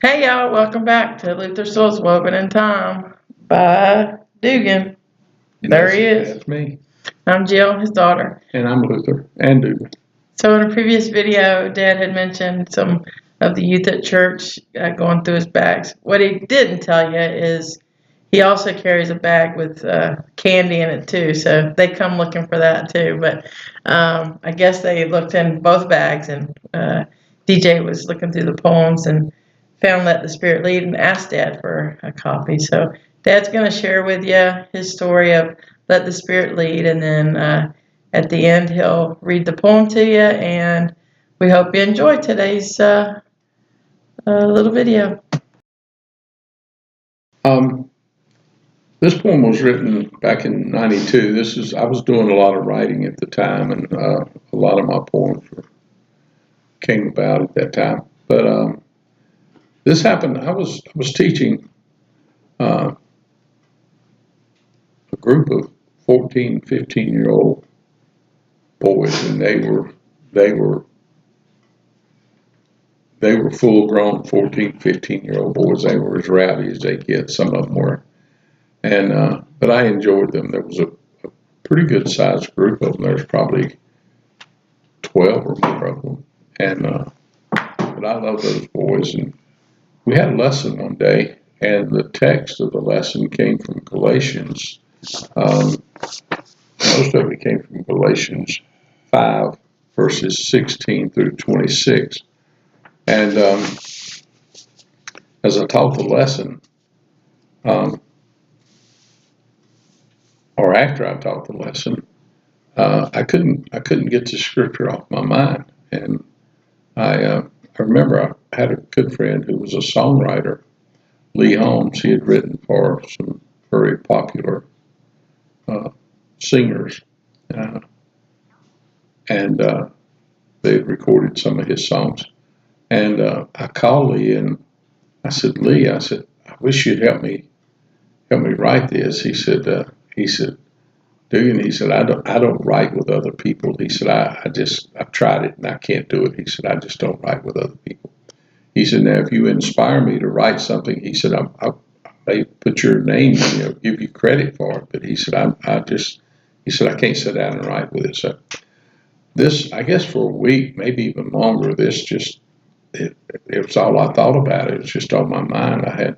Hey y'all, welcome back to Luther Souls Woven in Time by Dugan. There he is. That's me. I'm Jill, his daughter. And I'm Luther and Dugan. So in a previous video, Dad had mentioned some of the youth at church going through his bags. What he didn't tell you is he also carries a bag with candy in it too, so they come looking for that too. But I guess they looked in both bags, and DJ was looking through the poems and found Let the Spirit Lead and asked Dad for a copy. So Dad's going to share with you his story of Let the Spirit Lead, and then at the end he'll read the poem to you, and we hope you enjoy today's little video. This poem was written back in '92. I was doing a lot of writing at the time, and a lot of my poems came about at that time. But this happened. I was teaching a group of 14, 15-year-old boys, and they were full grown 14, 15-year-old boys. They were as rowdy as they get. Some of them were. And but I enjoyed them. There was a pretty good sized group of them. There's probably 12 or more of them. And but I love those boys. And we had a lesson one day, and the text of the lesson came from Galatians. Most of it came from Galatians 5, verses 16 through 26. And as I taught the lesson, or after I taught the lesson, I couldn't get the scripture off my mind, and I remember I had a good friend who was a songwriter, Lee Holmes. He had written for some very popular singers, uh, and they had recorded some of his songs. And I called Lee and I said, Lee, I wish you'd help me write this. He said, Dugan, he said, I don't write with other people. He said, I've tried it and I can't do it. He said, I just don't write with other people. He said, now if you inspire me to write something, he said, I may put your name, give you credit for it. But he said, he said, I can't sit down and write with it. So this, I guess for a week, maybe even longer, it was all I thought about. It was just on my mind.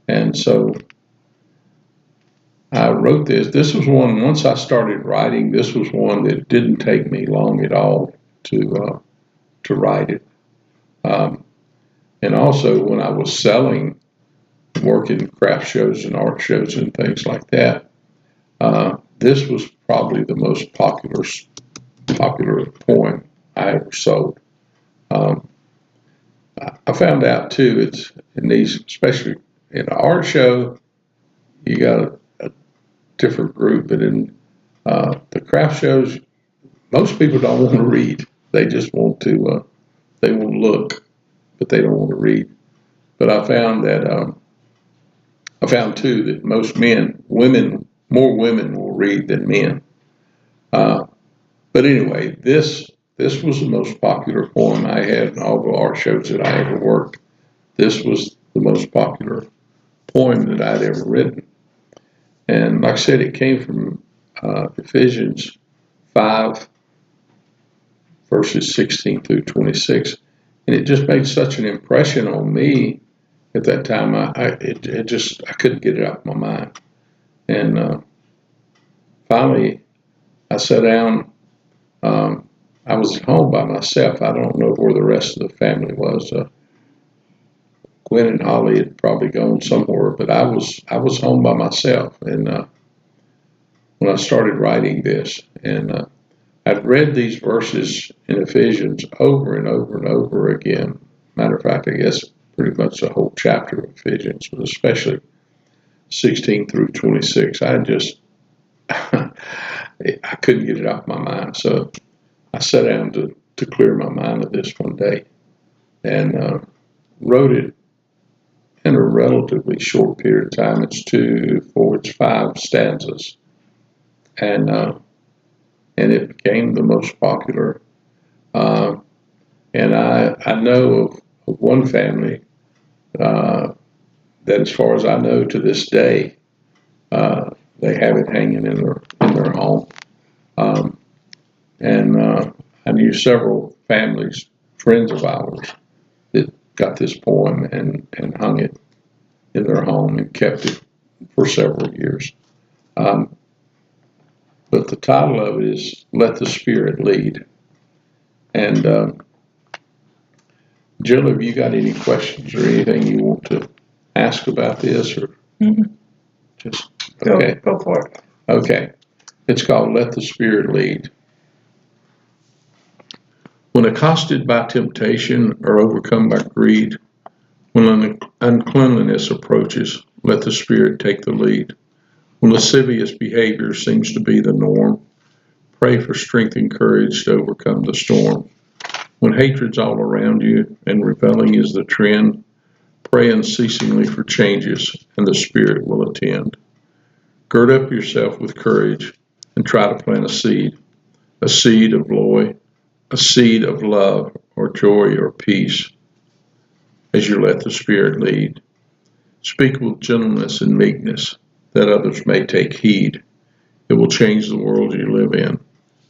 And so I wrote this. This was one, once I started writing, this was one that didn't take me long at all to write it. And also when I was working craft shows and art shows and things like that, this was probably the most popular poem I ever sold. I found out too, it's in these, especially in an art show, you got a different group, but in the craft shows, most people don't want to read. They just want to, they want to look, but they don't want to read. But I found too that more women will read than men. Uh, but anyway, this was the most popular poem I had in all the art shows that I ever worked. This was the most popular poem that I'd ever written. And like I said, it came from Ephesians 5, verses 16 through 26. And it just made such an impression on me at that time. I couldn't get it out of my mind. And finally, I sat down. I was at home by myself. I don't know where the rest of the family was. Gwen and Holly had probably gone somewhere, but I was home by myself. And when I started writing this, and I'd read these verses in Ephesians over and over and over again. Matter of fact, I guess pretty much the whole chapter of Ephesians, but especially 16 through 26. I couldn't get it off my mind. So I sat down to clear my mind of this one day and wrote it in a relatively short period of time. It's 5 stanzas. And it became the most popular. And I know of one family that, as far as I know, to this day, they have it hanging in their home. Um, and I knew several families, friends of ours, that got this poem and hung it in their home and kept it for several years. Um, but the title of it is "Let the Spirit Lead." And Jill, have you got any questions or anything you want to ask about this, or just okay? Go for it. Okay. It's called "Let the Spirit Lead." When accosted by temptation or overcome by greed, when uncleanliness approaches, let the Spirit take the lead. When lascivious behavior seems to be the norm, pray for strength and courage to overcome the storm. When hatred's all around you and rebelling is the trend, pray unceasingly for changes, and the Spirit will attend. Gird up yourself with courage and try to plant a seed of joy, a seed of love or joy or peace as you let the Spirit lead. Speak with gentleness and meekness that others may take heed. It will change the world you live in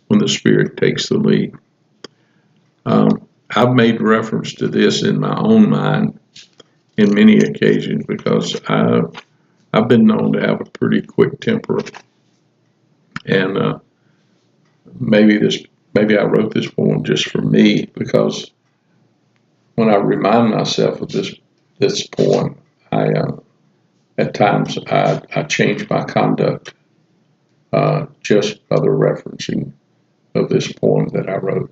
when the Spirit takes the lead. I've made reference to this in my own mind in many occasions because I've been known to have a pretty quick temper, and maybe I wrote this poem just for me because when I remind myself of this poem, at times I change my conduct just by the referencing of this poem that I wrote.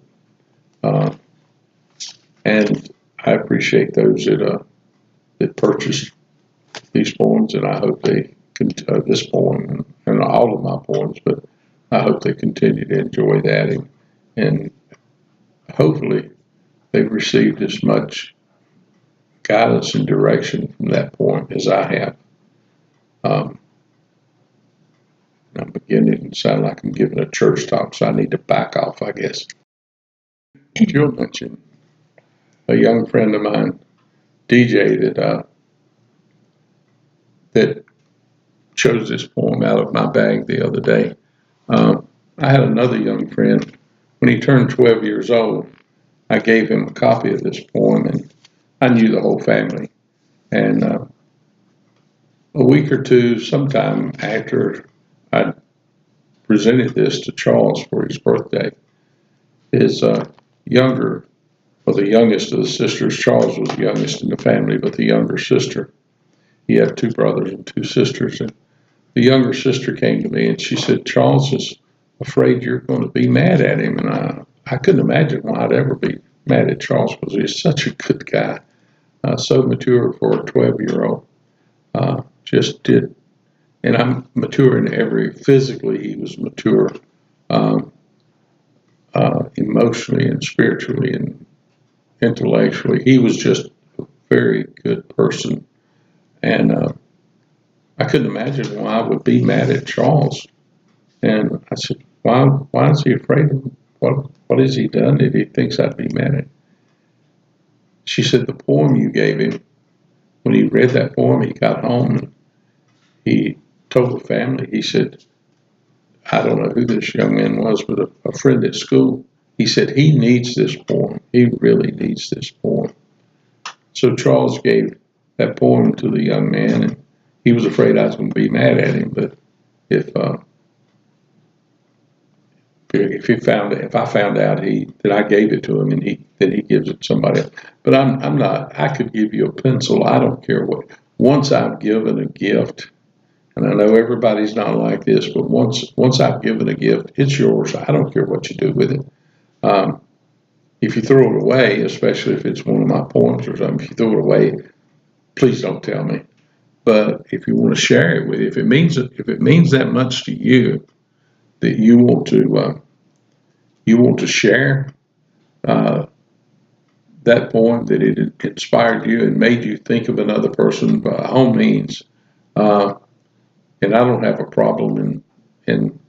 And I appreciate those that purchased these poems, and I hope this poem and all of my poems, but I hope they continue to enjoy that, and hopefully they've received as much guidance and direction from that poem as I have. Um, I'm beginning to sound like I'm giving a church talk, so I need to back off, I guess. Jill mentioned a young friend of mine, DJ, that chose this poem out of my bag the other day. I had another young friend. When he turned 12 years old, I gave him a copy of this poem, and I knew the whole family. And a week or two, sometime after I presented this to Charles for his birthday, his younger, well, the youngest of the sisters, Charles was the youngest in the family, but the younger sister, he had two brothers and two sisters. And the younger sister came to me and she said, Charles is afraid you're going to be mad at him. And I couldn't imagine why I'd ever be mad at Charles because he's such a good guy, so mature for a 12-year-old. Just did, and I'm mature in physically he was mature, um, emotionally and spiritually and intellectually. He was just a very good person. And I couldn't imagine why I would be mad at Charles. And I said, why is he afraid of him? What has he done that he thinks I'd be mad at? She said, the poem you gave him, when he read that poem, he got home and he told the family, he said, I don't know who this young man was, but a friend at school, he said, he needs this poem. He really needs this poem. So Charles gave that poem to the young man, and he was afraid I was going to be mad at him, but if if I found out that I gave it to him and then he gives it to somebody else. But I'm not. I could give you a pencil. I don't care what. Once I've given a gift, and I know everybody's not like this, but once I've given a gift, it's yours. I don't care what you do with it. Um, if you throw it away, especially if it's one of my poems or something, if you throw it away, please don't tell me. But if you want to share it with you, if it means that much to you that you want to share uh, that poem, that it inspired you and made you think of another person, by all means. Uh, and I don't have a problem in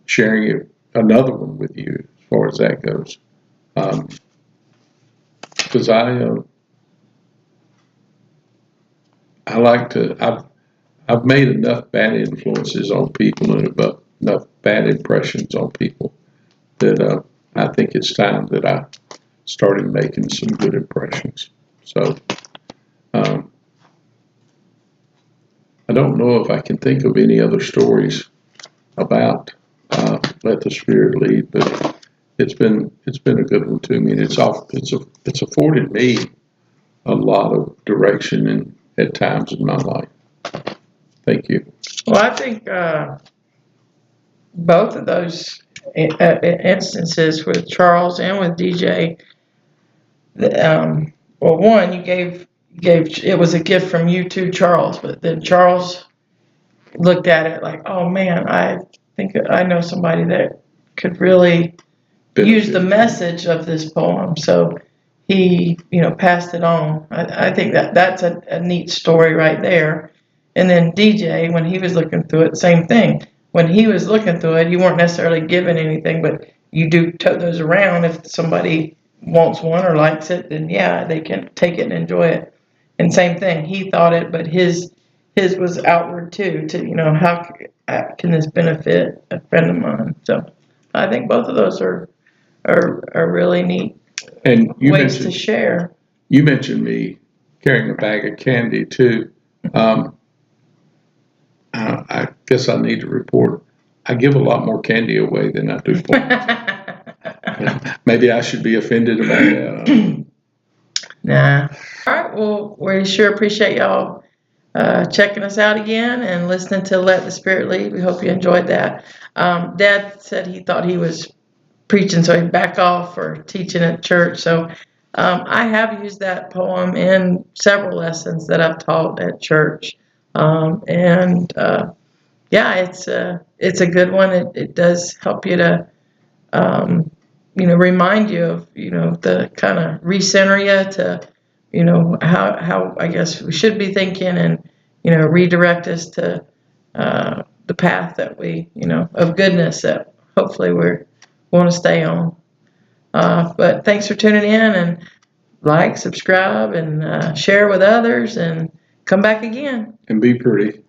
sharing another one with you as far as that goes. Because I like to. I've made enough bad influences on people and enough bad impressions on people that I think it's time that I started making some good impressions. So um, I don't know if I can think of any other stories about let the Spirit lead, but it's been a good one to me, and it's afforded me a lot of direction and at times in my life. Thank you. Well, I think both of those instances with Charles and with DJ, well, one you gave it was a gift from you to Charles, but then Charles looked at it like, oh man, I think I know somebody that could really use the message of this poem. So he, passed it on. I think that's a neat story right there. And then DJ, when he was looking through it, same thing. When he was looking through it, you weren't necessarily given anything, but you do tote those around. If somebody wants one or likes it, then yeah, they can take it and enjoy it. And same thing, he thought it, but his was outward too. To how can this benefit a friend of mine? So I think both of those are really neat And ways to share. You mentioned me carrying a bag of candy too. Um, I guess I need to report. I give a lot more candy away than I do points. Maybe I should be offended about that. Nah. All right. Well, we sure appreciate y'all checking us out again and listening to Let the Spirit Lead. We hope you enjoyed that. Dad said he thought he was preaching, so he'd back off or teaching at church. So I have used that poem in several lessons that I've taught at church. And yeah, it's a good one. It does help you to remind you of the kind of recenter you to how I guess we should be thinking, and redirect us to the path that we of goodness that hopefully we want to stay on. But thanks for tuning in, and like, subscribe, and share with others, and come back again. And be pretty.